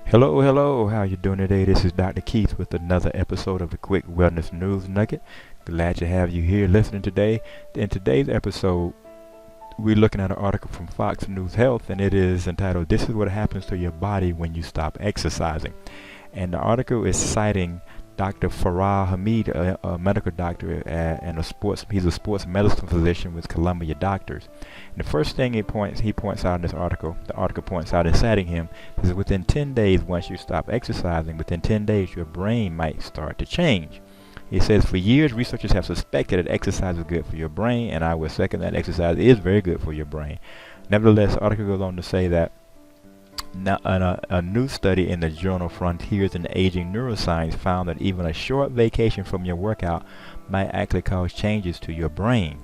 Hello, hello. How you doing today? This is Dr. Keith with another episode of the Quick Wellness News Nugget. Glad to have you here listening today. In today's episode, we're looking at an article from Fox News Health, and it is entitled, "This is what happens to your body when you stop exercising." And the article is citing Dr. Farah Hamid, a medical doctor and he's a sports medicine physician with Columbia Doctors. And the first thing he points out in this article, the article points out in citing him, is that within 10 days, once you stop exercising, within 10 days, your brain might start to change. He says, for years, researchers have suspected that exercise is good for your brain, and I would second that exercise is very good for your brain. Nevertheless, the article goes on to say that now, a new study in the journal Frontiers in Aging Neuroscience found that even a short vacation from your workout might actually cause changes to your brain.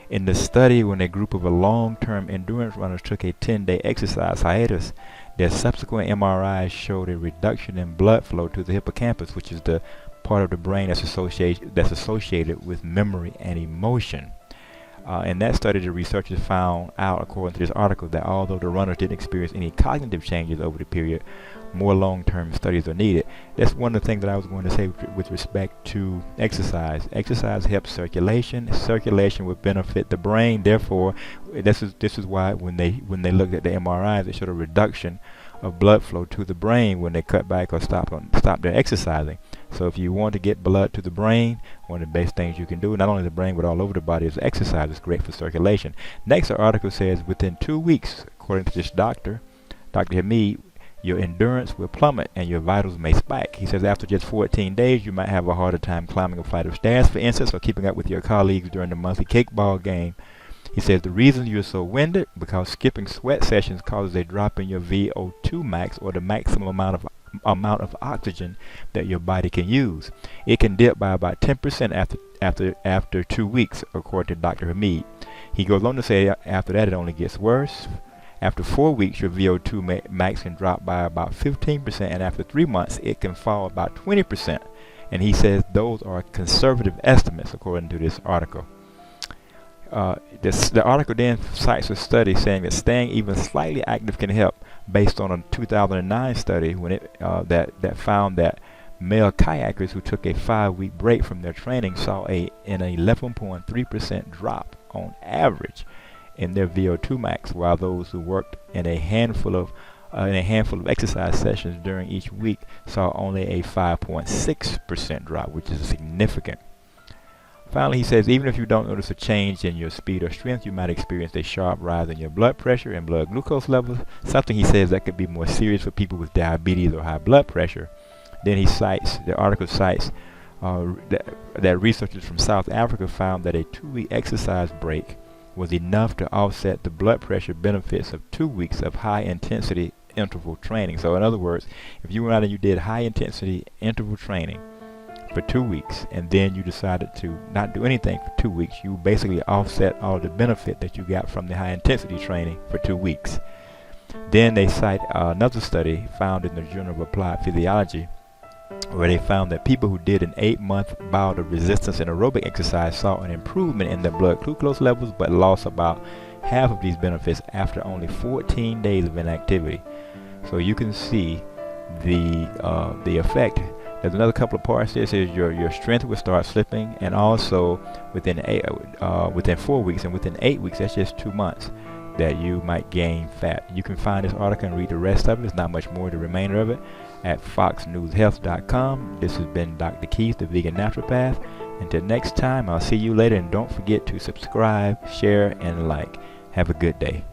In the study, when a group of long-term endurance runners took a 10-day exercise hiatus, their subsequent MRIs showed a reduction in blood flow to the hippocampus, which is the part of the brain that's associated with memory and emotion. In that study, the researchers found out, according to this article, that although the runners didn't experience any cognitive changes over the period, more long-term studies are needed. That's one of the things that I was going to say with respect to exercise. Exercise helps circulation. Circulation would benefit the brain. Therefore, this is why when they looked at the MRIs, it showed a reduction of blood flow to the brain when they cut back or stop their exercising. So if you want to get blood to the brain, one of the best things you can do, not only the brain but all over the body, is exercise. It's great for circulation. Next, the article says within 2 weeks, according to this Dr. Hamid, your endurance will plummet and your vitals may spike. He says after just 14 days, you might have a harder time climbing a flight of stairs, for instance, or keeping up with your colleagues during the monthly kickball game. He says the reason you're so winded because skipping sweat sessions causes a drop in your VO2 max, or the maximum amount of oxygen that your body can use. It can dip by about 10% after 2 weeks, according to Dr. Hamid. He goes on to say after that it only gets worse. After 4 weeks, your VO2 max can drop by about 15%, and after 3 months, it can fall about 20%. And he says those are conservative estimates, according to this article. The article then cites a study saying that staying even slightly active can help, based on a 2009 study when that found that male kayakers who took a 5-week break from their training saw an 11.3% drop on average in their VO2 max, while those who worked in a handful of exercise sessions during each week saw only a 5.6% drop, which is significant. Finally, he says even if you don't notice a change in your speed or strength, you might experience a sharp rise in your blood pressure and blood glucose levels, something he says that could be more serious for people with diabetes or high blood pressure. Then the article cites that researchers from South Africa found that a 2-week exercise break was enough to offset the blood pressure benefits of 2 weeks of high-intensity interval training. So in other words, if you went out and you did high-intensity interval training for 2 weeks, and then you decided to not do anything for 2 weeks, you basically offset all the benefit that you got from the high-intensity training for 2 weeks. Then they cite another study found in the Journal of Applied Physiology, where they found that people who did an 8-month bout of resistance and aerobic exercise saw an improvement in their blood glucose levels, but lost about half of these benefits after only 14 days of inactivity. So you can see the effect. There's another couple of parts. This is your strength will start slipping, and also within 4 weeks and within 8 weeks, that's just 2 months, that you might gain fat. You can find this article and read the rest of it. It's not much more, the remainder of it, at foxnewshealth.com. This has been Dr. Keith, the Vegan Naturopath. Until next time, I'll see you later, and don't forget to subscribe, share, and like. Have a good day.